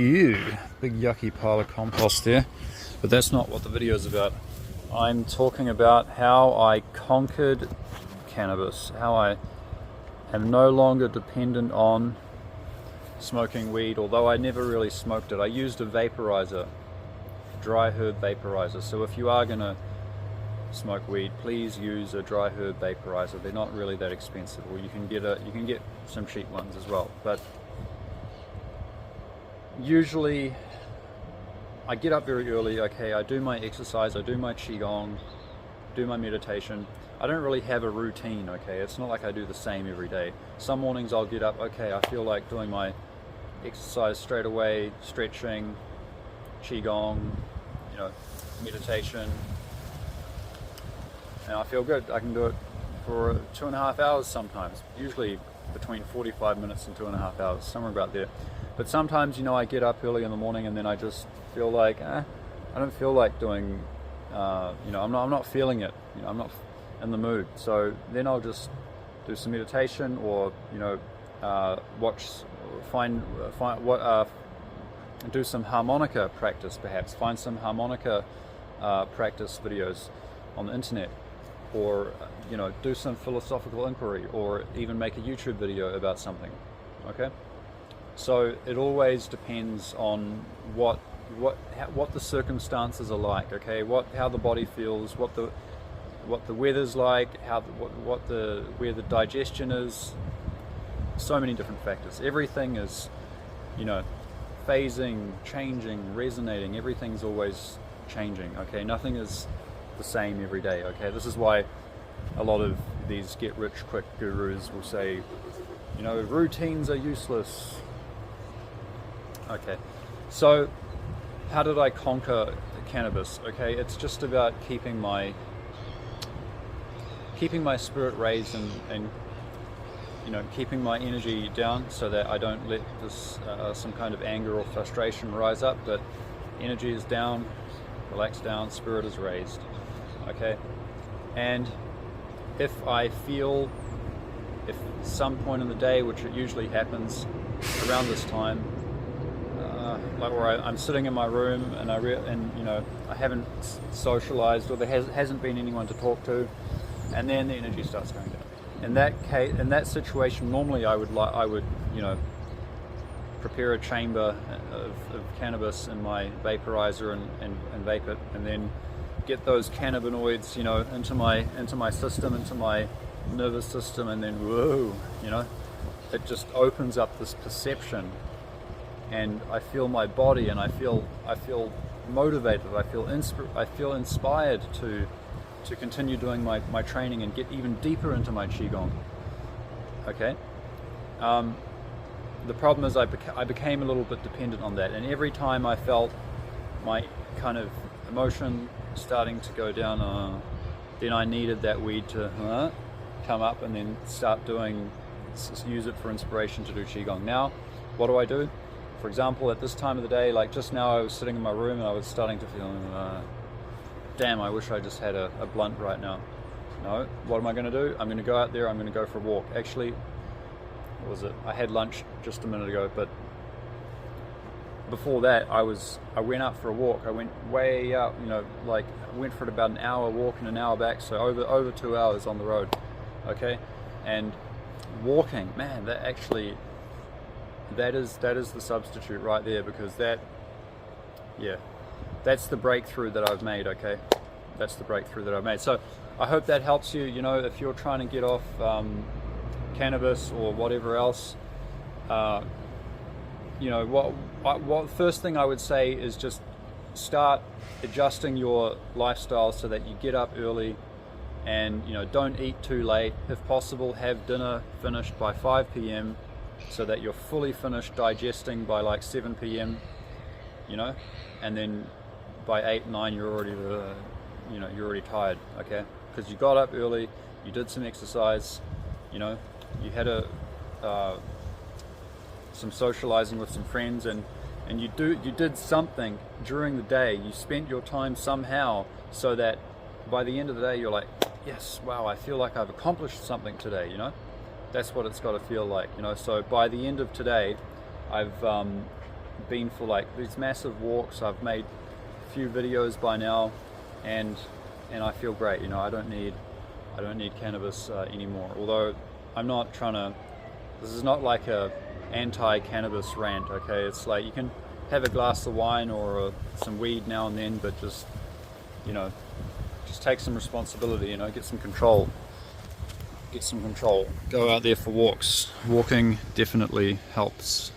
Ew, big yucky pile of compost there. But that's not what the video is about. I'm talking about how I conquered cannabis, how I am no longer dependent on smoking weed, although I never really smoked it. I used a vaporizer, dry herb vaporizer. So if you are gonna smoke weed, please use a dry herb vaporizer. They're not really that expensive, or you can get some cheap ones as well. But usually I get up very early, okay, I do my exercise, I do my qigong, do my meditation. I don't really have a routine, okay, it's not like I do the same every day. Some mornings I'll get up, okay, I feel like doing my exercise straight away, stretching, qigong, meditation, and I feel good. I can do it for 2.5 hours sometimes, usually between 45 minutes and 2.5 hours, somewhere about there. But sometimes, I get up early in the morning and then I just feel like, I don't feel like doing, I'm not feeling it. I'm not in the mood. So then I'll just do some meditation, or do some harmonica practice, perhaps find some harmonica practice videos on the internet, or do some philosophical inquiry, or even make a YouTube video about something. Okay. So it always depends on what the circumstances are like, okay? How the body feels, what the weather's like, where the digestion is. So many different factors. Everything is, phasing, changing, resonating. Everything's always changing, okay? Nothing is the same every day, okay? This is why a lot of these get-rich-quick gurus will say, routines are useless. Okay, so how did I conquer cannabis? Okay, it's just about keeping my spirit raised and keeping my energy down, so that I don't let this some kind of anger or frustration rise up. But energy is down, relax down, spirit is raised. Okay, and if some point in the day, which it usually happens around this time, like where I'm sitting in my room and I haven't socialized, or there hasn't been anyone to talk to, and then the energy starts going down. In that situation, normally I would prepare a chamber of cannabis in my vaporizer and vape it, and then get those cannabinoids into my system, into my nervous system, and then whoa, it just opens up this perception. And I feel my body, and I feel motivated. I feel inspired to continue doing my training and get even deeper into my qigong. Okay. The problem is I became a little bit dependent on that, and every time I felt my kind of emotion starting to go down, then I needed that weed to come up, and then use it for inspiration to do qigong. Now, what do? For example, at this time of the day, like just now, I was sitting in my room and I was starting to feel, damn, I wish I just had a blunt right now. No, what am I going to do? I'm going to go out there, I'm going to go for a walk. Actually, what was it? I had lunch just a minute ago, but before that, I went out for a walk. I went way out, I went for about an hour walk and an hour back, so over 2 hours on the road, okay? And walking, man, that is the substitute right there, because that's the breakthrough that I've made, okay? That's the breakthrough that I've made. So I hope that helps you, if you're trying to get off cannabis or whatever else. What first thing I would say is just start adjusting your lifestyle so that you get up early, and don't eat too late. If possible, have dinner finished by 5 p.m. so that you're fully finished digesting by like 7 p.m. And then by 8, 9 you're already tired, okay? Because you got up early, you did some exercise, you had some socializing with some friends, and you did something during the day. You spent your time somehow, so that by the end of the day you're like, yes, wow, I feel like I've accomplished something today, That's what it's got to feel like, So by the end of today, I've been for like these massive walks. I've made a few videos by now, and I feel great. You know, I don't need cannabis anymore. Although I'm not trying to. This is not like a anti-cannabis rant. Okay, it's like you can have a glass of wine or some weed now and then, but just, you know, just take some responsibility. You know, get some control. Get some control. Go out there for walks. Walking definitely helps.